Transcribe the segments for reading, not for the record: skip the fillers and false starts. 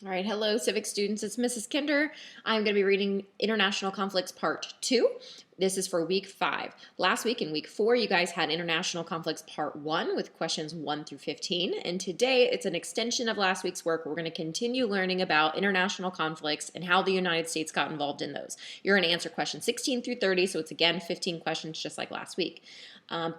All right, hello, civic students. It's Mrs. Kinder. I'm going to be reading International Conflicts Part 2. This is for week 5. Last week in week 4, you guys had International Conflicts Part 1 with questions 1 through 15. And today it's an extension of last week's work. We're going to continue learning about international conflicts and how the United States got involved in those. You're going to answer questions 16 through 30, so it's again 15 questions just like last week.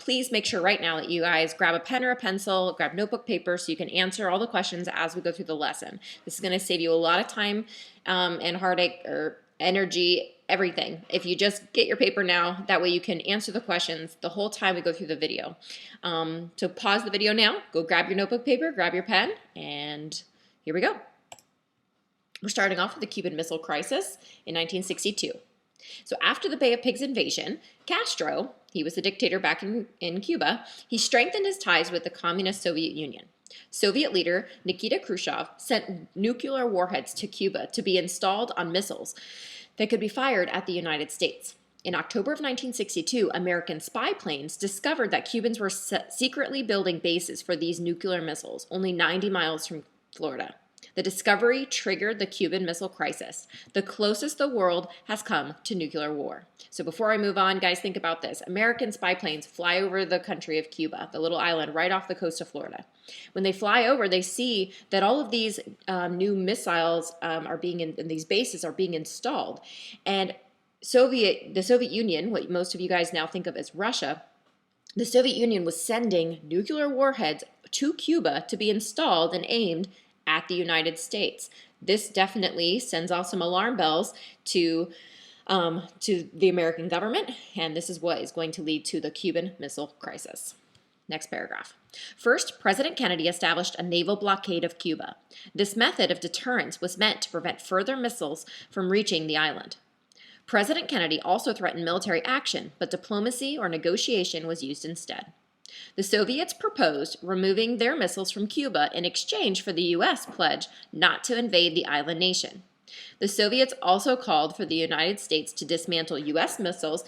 Please make sure right now that you guys grab a pen or a pencil, grab notebook paper so you can answer all the questions as we go through the lesson. This is going to save you a lot of time and heartache or energy, everything. If you just get your paper now, that way you can answer the questions the whole time we go through the video. So pause the video now, go grab your notebook paper, grab your pen, and here we go. We're starting off with the Cuban Missile Crisis in 1962. So after the Bay of Pigs invasion, Castro, he was the dictator back in Cuba, he strengthened his ties with the communist Soviet Union. Soviet leader Nikita Khrushchev sent nuclear warheads to Cuba to be installed on missiles that could be fired at the United States. In October of 1962, American spy planes discovered that Cubans were secretly building bases for these nuclear missiles, only 90 miles from Florida. The discovery triggered the Cuban Missile Crisis, the closest the world has come to nuclear war. So before I move on, guys, think about this. American spy planes fly over the country of Cuba, the little island right off the coast of Florida. When they fly over, they see that all of these new missiles are being in these bases are being installed. And the Soviet Union, what most of you guys now think of as Russia, the Soviet Union was sending nuclear warheads to Cuba to be installed and aimed at the United States. This definitely sends off some alarm bells to the American government, and this is what is going to lead to the Cuban Missile Crisis. Next paragraph. First, President Kennedy established a naval blockade of Cuba. This method of deterrence was meant to prevent further missiles from reaching the island. President Kennedy also threatened military action, but diplomacy or negotiation was used instead. The Soviets proposed removing their missiles from Cuba in exchange for the U.S. pledge not to invade the island nation. The Soviets also called for the United States to dismantle U.S. missiles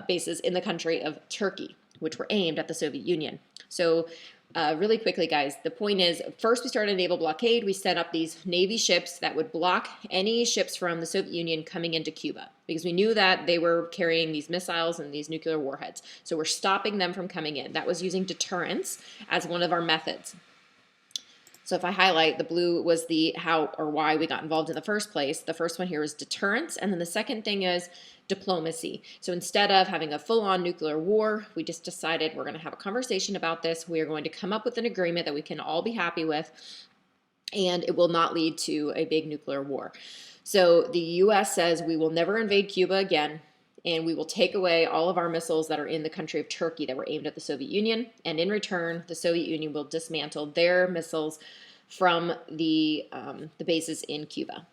bases in the country of Turkey, which were aimed at the Soviet Union. So really quickly, guys, the point is, first we started a naval blockade. We set up these Navy ships that would block any ships from the Soviet Union coming into Cuba because we knew that they were carrying these missiles and these nuclear warheads. So we're stopping them from coming in. That was using deterrence as one of our methods. So if I highlight, the blue was the how or why we got involved in the first place. The first one here is deterrence, and then the second thing is diplomacy. So instead of having a full-on nuclear war, we just decided we're going to have a conversation about this. We are going to come up with an agreement that we can all be happy with, and it will not lead to a big nuclear war. So the U.S. says we will never invade Cuba again, and we will take away all of our missiles that are in the country of Turkey that were aimed at the Soviet Union, and in return, the Soviet Union will dismantle their missiles from the bases in Cuba.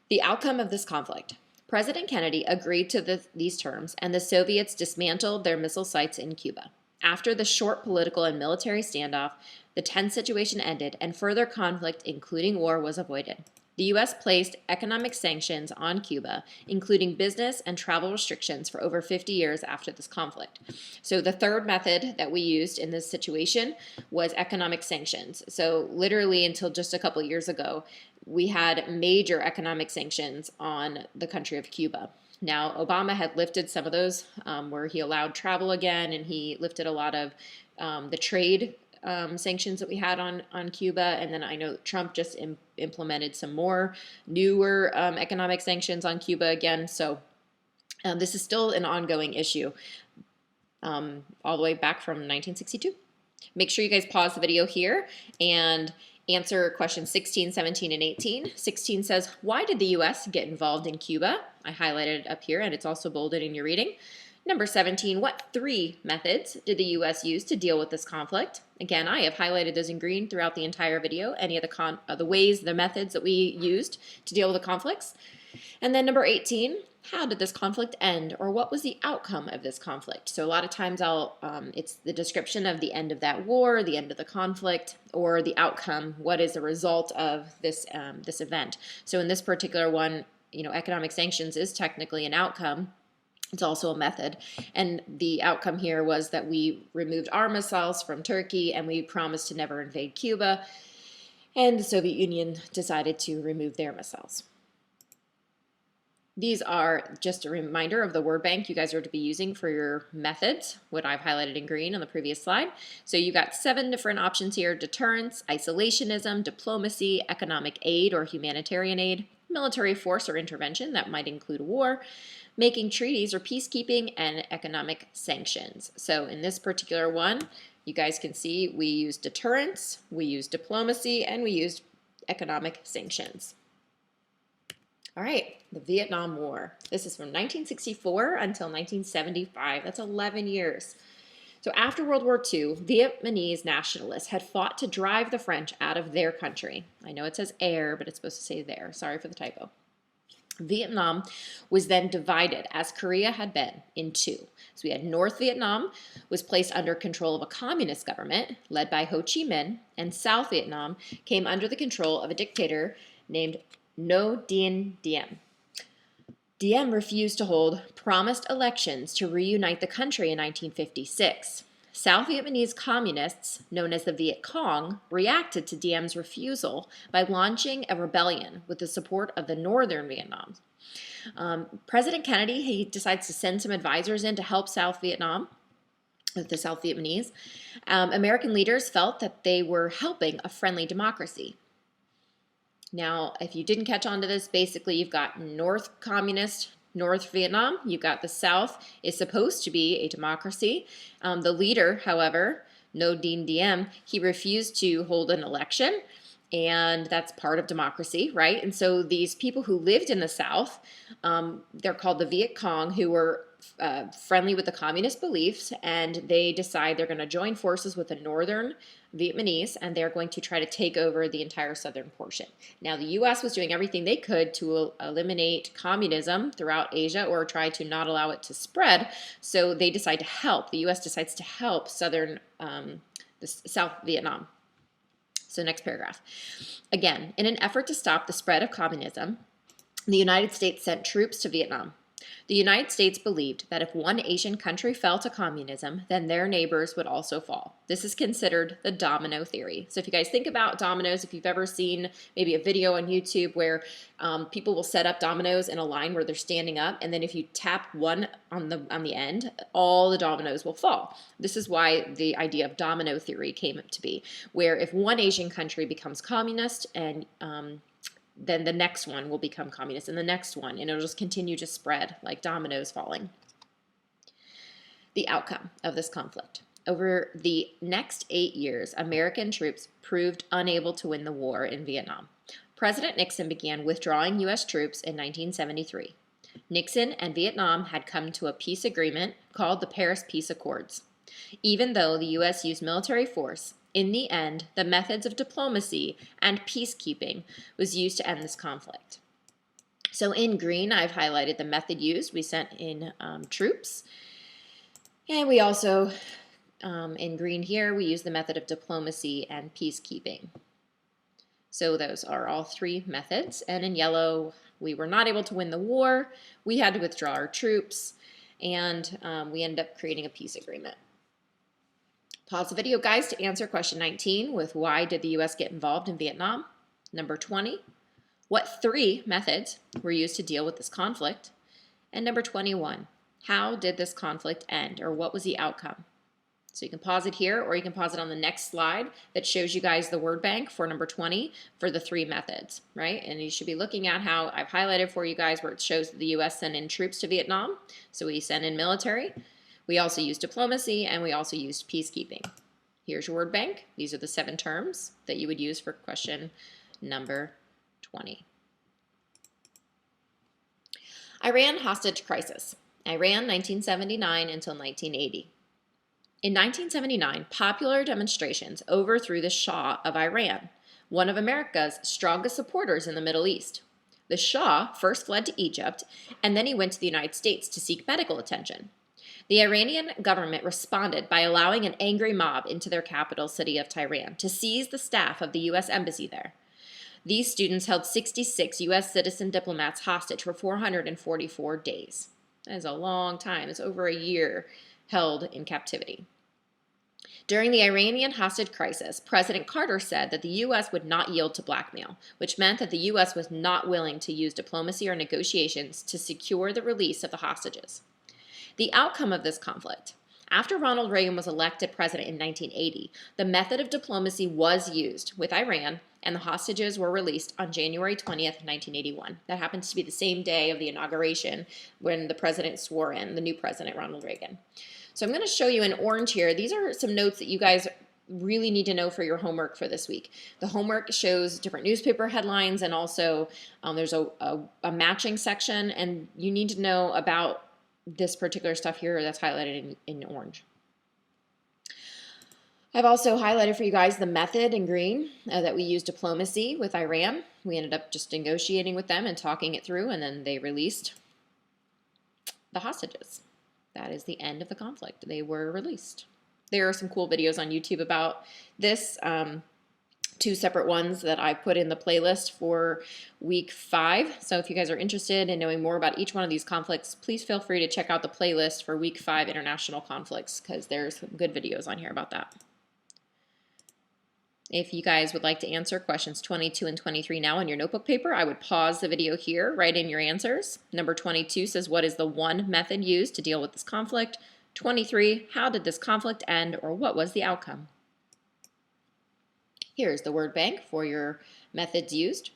The outcome of this conflict. President Kennedy agreed to these terms, and the Soviets dismantled their missile sites in Cuba. After the short political and military standoff, the tense situation ended, and further conflict, including war, was avoided. The U.S. placed economic sanctions on Cuba, including business and travel restrictions for over 50 years after this conflict. So the third method that we used in this situation was economic sanctions. So literally until just a couple years ago, we had major economic sanctions on the country of Cuba. Now, Obama had lifted some of those where he allowed travel again, and he lifted a lot of the trade sanctions that we had on Cuba, and then I know Trump just implemented some more newer economic sanctions on Cuba again. So this is still an ongoing issue all the way back from 1962. Make sure you guys pause the video here and answer questions 16, 17, and 18. 16 says, why did the U.S. get involved in Cuba? I highlighted it up here, and it's also bolded in your reading. Number 17, what 3 methods did the U.S. use to deal with this conflict? Again, I have highlighted those in green throughout the entire video, any of the ways, the methods that we used to deal with the conflicts. And then number 18, how did this conflict end, or what was the outcome of this conflict? So a lot of times it's the description of the end of that war, the end of the conflict, or the outcome, what is the result of this event. So in this particular one, economic sanctions is technically an outcome. It's also a method. And the outcome here was that we removed our missiles from Turkey and we promised to never invade Cuba. And the Soviet Union decided to remove their missiles. These are just a reminder of the word bank you guys are to be using for your methods, what I've highlighted in green on the previous slide. So you've got 7 different options here: deterrence, isolationism, diplomacy, economic aid or humanitarian aid, military force or intervention, that might include war, making treaties or peacekeeping, and economic sanctions. So in this particular one, you guys can see we used deterrence, we used diplomacy, and we used economic sanctions. All right, the Vietnam War. This is from 1964 until 1975. That's 11 years. So after World War II, Vietnamese nationalists had fought to drive the French out of their country. I know it says air, but it's supposed to say there. Sorry for the typo. Vietnam was then divided, as Korea had been, in two. So we had North Vietnam was placed under control of a communist government led by Ho Chi Minh, and South Vietnam came under the control of a dictator named Ngo Dinh Diem. Diem refused to hold promised elections to reunite the country in 1956. South Vietnamese communists, known as the Viet Cong, reacted to Diem's refusal by launching a rebellion with the support of the Northern Vietnam. President Kennedy, he decides to send some advisors in to help South Vietnam, the South Vietnamese. American leaders felt that they were helping a friendly democracy. Now, if you didn't catch on to this, basically you've got North Communist, North Vietnam. You've got the South is supposed to be a democracy. The leader, however, Ngo Dinh Diem, he refused to hold an election, and that's part of democracy, right? And so these people who lived in the South, they're called the Viet Cong, who were friendly with the communist beliefs, and they decide they're going to join forces with the Northern Vietnamese, and they're going to try to take over the entire southern portion. Now, the U.S. was doing everything they could to eliminate communism throughout Asia, or try to not allow it to spread, so they decide to help. The U.S. decides to help the South Vietnam. So next paragraph. Again, in an effort to stop the spread of communism, the United States sent troops to Vietnam. The United States believed that if one Asian country fell to communism, then their neighbors would also fall. This is considered the domino theory. So if you guys think about dominoes, if you've ever seen maybe a video on YouTube where people will set up dominoes in a line where they're standing up, and then if you tap one on the end, all the dominoes will fall. This is why the idea of domino theory came up to be, where if one Asian country becomes communist, and then the next one will become communist, and the next one, and it'll just continue to spread like dominoes falling. The outcome of this conflict. Over the next 8 years, American troops proved unable to win the war in Vietnam. President Nixon began withdrawing U.S. troops in 1973. Nixon and Vietnam had come to a peace agreement called the Paris Peace Accords. Even though the U.S. used military force, in the end, the methods of diplomacy and peacekeeping was used to end this conflict. So in green, I've highlighted the method used. We sent in troops. And we also, in green here, we use the method of diplomacy and peacekeeping. So those are all 3 methods. And in yellow, we were not able to win the war. We had to withdraw our troops, and we ended up creating a peace agreement. Pause the video, guys, to answer question 19 with why did the U.S. get involved in Vietnam? Number 20, what 3 methods were used to deal with this conflict? And number 21, how did this conflict end, or what was the outcome? So you can pause it here, or you can pause it on the next slide that shows you guys the word bank for number 20 for the 3 methods, right? And you should be looking at how I've highlighted for you guys where it shows that the U.S. sent in troops to Vietnam. So we sent in military. We also used diplomacy, and we also used peacekeeping. Here's your word bank. These are the 7 terms that you would use for question number 20. Iran hostage crisis. Iran, 1979 until 1980. In 1979, popular demonstrations overthrew the Shah of Iran, one of America's strongest supporters in the Middle East. The Shah first fled to Egypt, and then he went to the United States to seek medical attention. The Iranian government responded by allowing an angry mob into their capital city of Tehran to seize the staff of the U.S. embassy there. These students held 66 U.S. citizen diplomats hostage for 444 days. That is a long time. It's over a year held in captivity. During the Iranian hostage crisis, President Carter said that the U.S. would not yield to blackmail, which meant that the U.S. was not willing to use diplomacy or negotiations to secure the release of the hostages. The outcome of this conflict. After Ronald Reagan was elected president in 1980, the method of diplomacy was used with Iran, and the hostages were released on January 20th, 1981. That happens to be the same day of the inauguration when the president swore in, the new president, Ronald Reagan. So I'm going to show you in orange here. These are some notes that you guys really need to know for your homework for this week. The homework shows different newspaper headlines, and also there's a matching section, and you need to know about this particular stuff here that's highlighted in orange. I've also highlighted for you guys the method in green that we used diplomacy with Iran. We ended up just negotiating with them and talking it through, and then they released the hostages. That is the end of the conflict. They were released. There are some cool videos on YouTube about this. Two separate ones that I put in the playlist for week 5. So if you guys are interested in knowing more about each one of these conflicts, please feel free to check out the playlist for week 5 international conflicts, because there's some good videos on here about that. If you guys would like to answer questions 22 and 23 now on your notebook paper, I would pause the video here, write in your answers. Number 22 says, what is the one method used to deal with this conflict? 23, how did this conflict end, or what was the outcome? Here's the word bank for your methods used.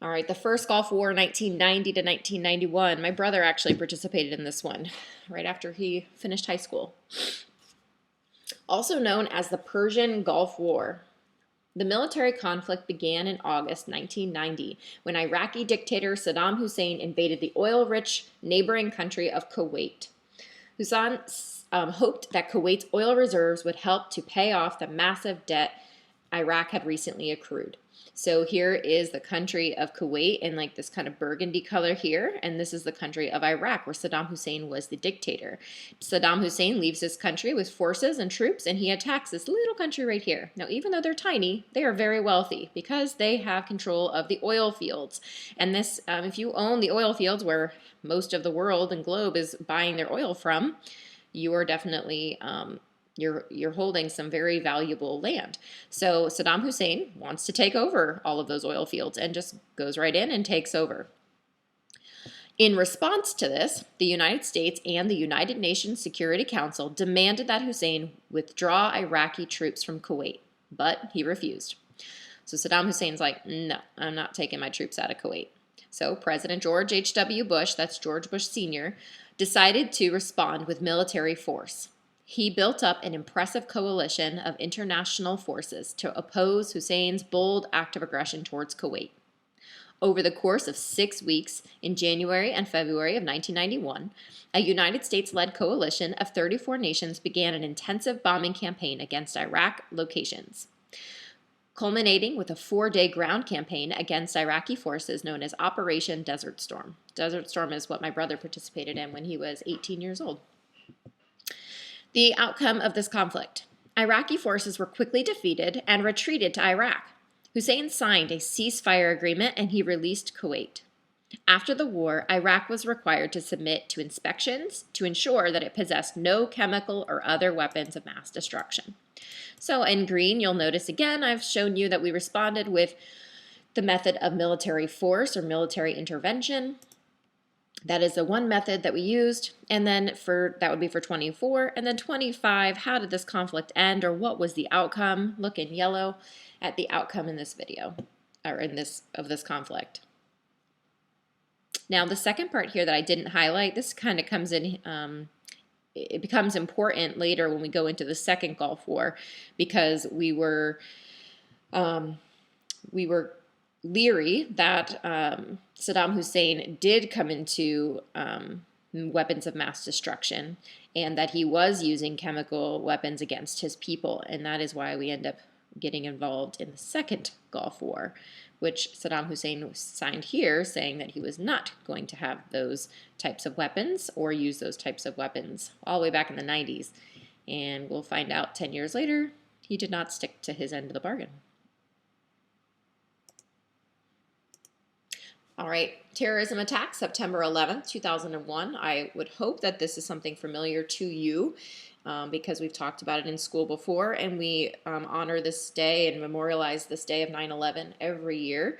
All right, the first Gulf War, 1990 to 1991. My brother actually participated in this one right after he finished high school. Also known as the Persian Gulf War. The military conflict began in August 1990 when Iraqi dictator Saddam Hussein invaded the oil-rich neighboring country of Kuwait. Hussein hoped that Kuwait's oil reserves would help to pay off the massive debt Iraq had recently accrued. So here is the country of Kuwait in like this kind of burgundy color here, and this is the country of Iraq where Saddam Hussein was the dictator. Saddam Hussein leaves this country with forces and troops, and he attacks this little country right here. Now, even though they're tiny, they are very wealthy because they have control of the oil fields. And this, if you own the oil fields where most of the world and globe is buying their oil from, you are definitely you're holding some very valuable land. So Saddam Hussein wants to take over all of those oil fields and just goes right in and takes over. In response to this, the United States and the United Nations Security Council demanded that Hussein withdraw Iraqi troops from Kuwait, but he refused. So Saddam Hussein's like, no, I'm not taking my troops out of Kuwait. So President George H.W. Bush, that's George Bush Sr., decided to respond with military force. He built up an impressive coalition of international forces to oppose Hussein's bold act of aggression towards Kuwait. Over the course of 6 weeks in January and February of 1991, a United States-led coalition of 34 nations began an intensive bombing campaign against Iraq locations, culminating with a 4-day ground campaign against Iraqi forces known as Operation Desert Storm. Desert Storm is what my brother participated in when he was 18 years old. The outcome of this conflict. Iraqi forces were quickly defeated and retreated to Iraq. Hussein signed a ceasefire agreement and he released Kuwait. After the war, Iraq was required to submit to inspections to ensure that it possessed no chemical or other weapons of mass destruction. So in green, you'll notice again, I've shown you that we responded with the method of military force or military intervention. That is the one method that we used, and then that would be for 24, and then 25, how did this conflict end, or what was the outcome? Look in yellow at the outcome in this video, or in this conflict. Now, the second part here that I didn't highlight, this kind of comes in, it becomes important later when we go into the second Gulf War, because we were leery that Saddam Hussein did come into weapons of mass destruction, and that he was using chemical weapons against his people, and that is why we end up getting involved in the second Gulf War, which Saddam Hussein signed here saying that he was not going to have those types of weapons or use those types of weapons all the way back in the 90s. And we'll find out 10 years later, he did not stick to his end of the bargain. All right, terrorism attack, September 11th, 2001. I would hope that this is something familiar to you. because we've talked about it in school before, and we honor this day and memorialize this day of 9/11 every year.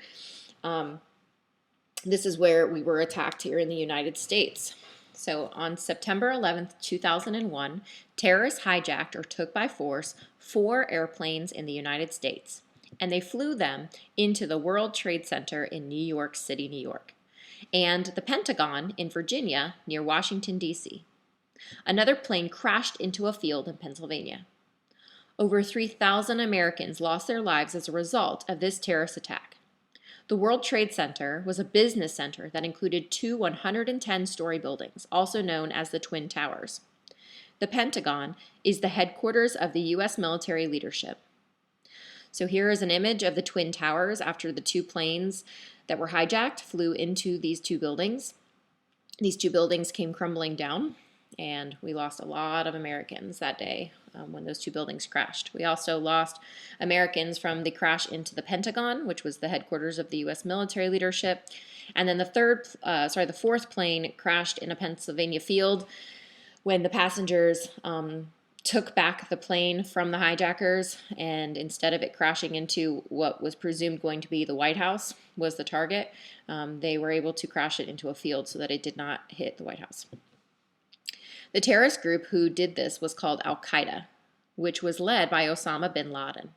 This is where we were attacked here in the United States. So on September 11th, 2001, terrorists hijacked or took by force 4 airplanes in the United States, and they flew them into the World Trade Center in New York City, New York, and the Pentagon in Virginia near Washington, D.C. Another plane crashed into a field in Pennsylvania. Over 3,000 Americans lost their lives as a result of this terrorist attack. The World Trade Center was a business center that included 2 110-story buildings, also known as the Twin Towers. The Pentagon is the headquarters of the U.S. military leadership. So here is an image of the Twin Towers after the 2 planes that were hijacked flew into these 2 buildings. These 2 buildings came crumbling down, and we lost a lot of Americans that day when those 2 buildings crashed. We also lost Americans from the crash into the Pentagon, which was the headquarters of the U.S. military leadership. And then the 4th plane crashed in a Pennsylvania field when the passengers took back the plane from the hijackers, and instead of it crashing into what was presumed going to be the White House was the target, they were able to crash it into a field so that it did not hit the White House. The terrorist group who did this was called Al-Qaeda, which was led by Osama bin Laden.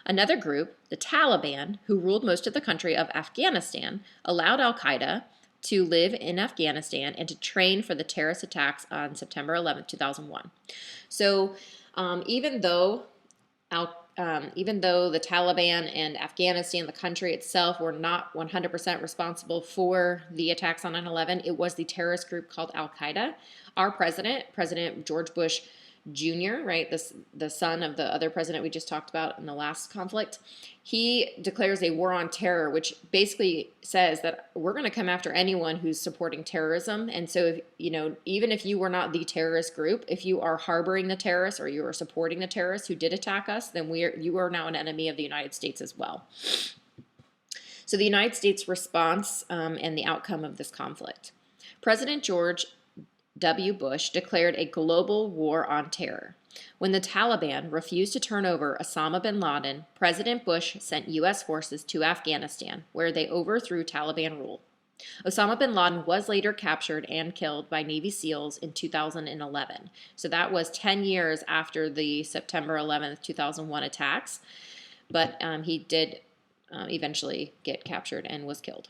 Another group, the Taliban, who ruled most of the country of Afghanistan, allowed Al-Qaeda to live in Afghanistan and to train for the terrorist attacks on September 11, 2001. So even though the Taliban and Afghanistan, the country itself, were not 100% responsible for the attacks on 9/11, it was the terrorist group called Al-Qaeda. Our President George Bush Jr., right, the son of the other president we just talked about in the last conflict, he declares a war on terror, which basically says that we're going to come after anyone who's supporting terrorism. And so, even if you were not the terrorist group, if you are harboring the terrorists or you are supporting the terrorists who did attack us, then you are now an enemy of the United States as well. So the United States response and the outcome of this conflict. President George W. Bush declared a global war on terror. When the Taliban refused to turn over Osama bin Laden, President Bush sent U.S. forces to Afghanistan, where they overthrew Taliban rule. Osama bin Laden was later captured and killed by Navy SEALs in 2011. So that was 10 years after the September 11th, 2001 attacks, but he did eventually get captured and was killed.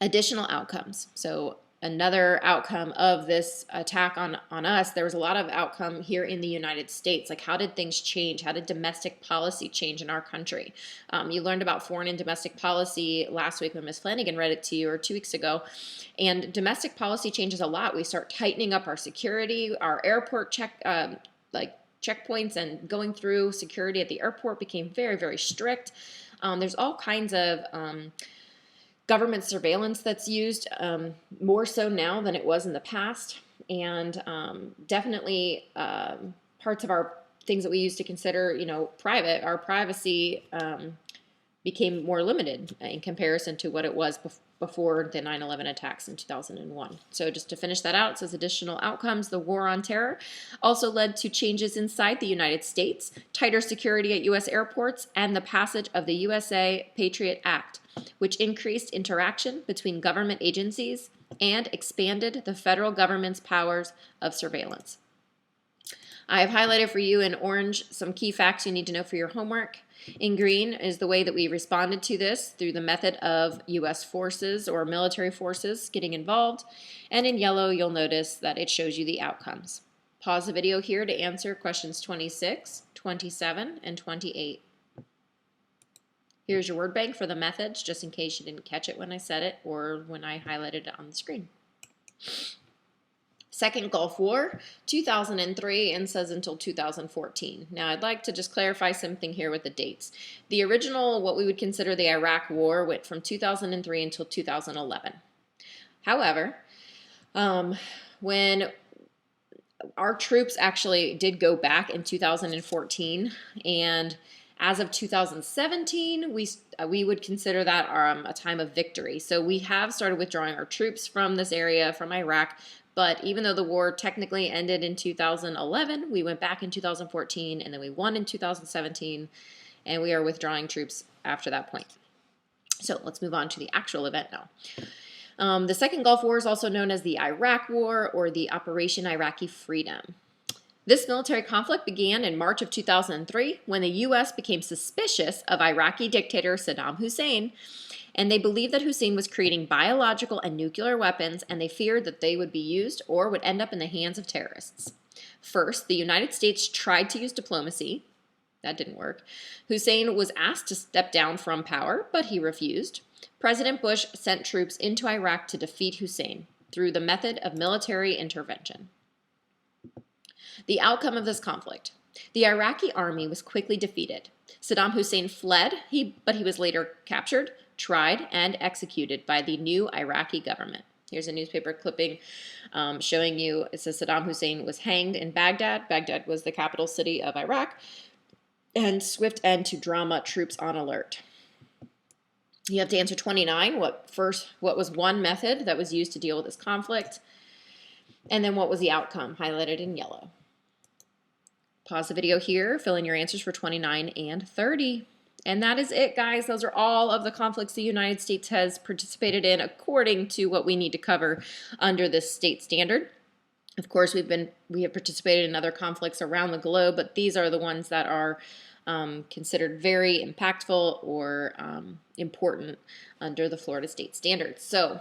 Additional outcomes. So another outcome of this attack on us, there was a lot of outcome here in the United States. Like, how did things change? How did domestic policy change in our country? You learned about foreign and domestic policy last week when Ms. Flanagan read it to you, or 2 weeks ago. And domestic policy changes a lot. We start tightening up our security, our airport checkpoints, and going through security at the airport became very, very strict. There's all kinds of government surveillance that's used, more so now than it was in the past, and definitely parts of our things that we used to consider, private, our privacy became more limited in comparison to what it was before the 9/11 attacks in 2001. So just to finish that out, it says additional outcomes. The war on terror also led to changes inside the United States, tighter security at U.S. airports, and the passage of the USA Patriot Act, which increased interaction between government agencies and expanded the federal government's powers of surveillance. I have highlighted for you in orange some key facts you need to know for your homework. In green is the way that we responded to this through the method of U.S. forces or military forces getting involved. And in yellow, you'll notice that it shows you the outcomes. Pause the video here to answer questions 26, 27, and 28. Here's your word bank for the methods, just in case you didn't catch it when I said it or when I highlighted it on the screen. Second Gulf War, 2003, and says until 2014. Now, I'd like to just clarify something here with the dates. The original, what we would consider the Iraq War, went from 2003 until 2011. However, when our troops actually did go back in 2014, and as of 2017, we would consider that a time of victory. So we have started withdrawing our troops from this area, from Iraq, But even though the war technically ended in 2011, we went back in 2014, and then we won in 2017, and we are withdrawing troops after that point. So let's move on to the actual event now. The Second Gulf War is also known as the Iraq War or the Operation Iraqi Freedom. This military conflict began in March of 2003 when the U.S. became suspicious of Iraqi dictator Saddam Hussein, and they believed that Hussein was creating biological and nuclear weapons, and they feared that they would be used or would end up in the hands of terrorists. First, the United States tried to use diplomacy. That didn't work. Hussein was asked to step down from power, but he refused. President Bush sent troops into Iraq to defeat Hussein through the method of military intervention. The outcome of this conflict. The Iraqi army was quickly defeated. Saddam Hussein fled, but he was later captured, tried, and executed by the new Iraqi government. Here's a newspaper clipping showing you, it says Saddam Hussein was hanged in Baghdad. Baghdad was the capital city of Iraq. And swift end to drama, troops on alert. You have to answer 29. What was one method that was used to deal with this conflict? And then what was the outcome, highlighted in yellow. Pause the video here, fill in your answers for 29 and 30. And that is it, guys. Those are all of the conflicts the United States has participated in according to what we need to cover under this state standard. Of course, we have participated in other conflicts around the globe, but these are the ones that are considered very impactful or important under the Florida state standards. So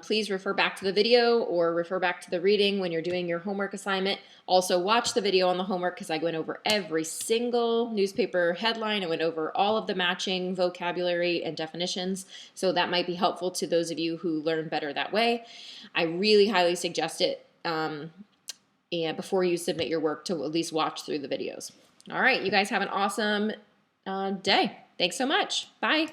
please refer back to the video or refer back to the reading when you're doing your homework assignment. Also watch the video on the homework because I went over every single newspaper headline. I went over all of the matching vocabulary and definitions. So that might be helpful to those of you who learn better that way. I really highly suggest it. And before you submit your work to at least watch through the videos. All right, you guys have an awesome day. Thanks so much. Bye.